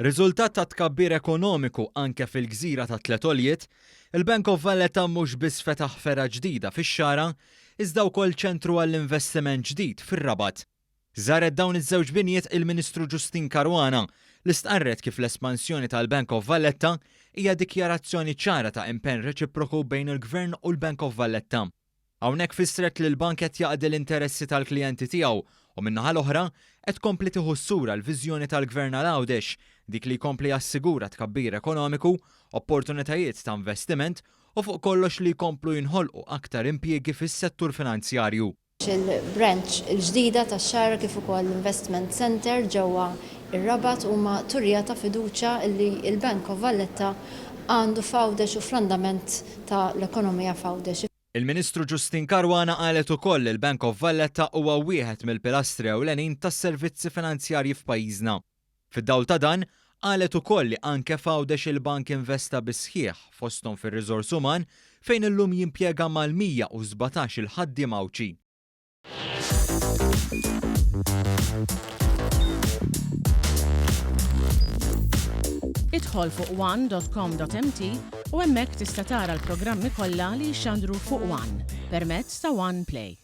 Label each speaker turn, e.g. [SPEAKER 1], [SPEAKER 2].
[SPEAKER 1] Riżultat ta' tkabbir ekonomiku anke fil-Gżira ta' Tletoljiet, il-Bank of Valletta mhux biss fetaħ fera ġdida fix-Xara, iżda wkoll ċentru għall-investiment ġdid fir-Rabat. Żaret dawn iż-żewġ binijiet il-Ministru Justin Caruana li stqarret kif l-espansjoni tal-Bank of Valletta hija dikjarazzjoni ċara ta' impenn reċiproku bejn il-Gvern u l-Bank of Valletta. Hawnhekk fissret li l-bank qed jaqdi l-interessi tal-klijenti tiegħu u min-naħa l-oħra qed tkompli tieħu s-sura l-viżjoni tal-Gvern Għawdex dik li jkompli jassigura tkabbir ekonomiku, opportunitajiet ta' investiment u fuq kollox li jkomplu jinħolqu aktar impjiegi fis-settur finanzjarju.
[SPEAKER 2] Il-branch il-ġdida tax-Xara kif ukoll l-Investment Center ġewwa ir-Rabat huma turija ta' fiduċja li l-Bank of Valletta għandu f'Għawdex u fl-andament ta' l-ekonomija f'Għawdex.
[SPEAKER 1] Il-Ministru Justin Caruana qalet ukoll li l-Bank of Valletta huwa wieħed mill-pilastri ewlenin tas-servizzi finanzjarji f'pajjiżna. Fid-dawl ta' dan, qalet ukoll li anke f'Għawdex il-bank investa bi-sħiħ fosthom fir-riżors uman fejn illum jimpjega mal-117 il-ħaddiem Mawċi.
[SPEAKER 3] Idħol fuq one.com.mt u hemmhekk tista' tara l-programmi kollha li jxandru fuq One permezz ta' One Play.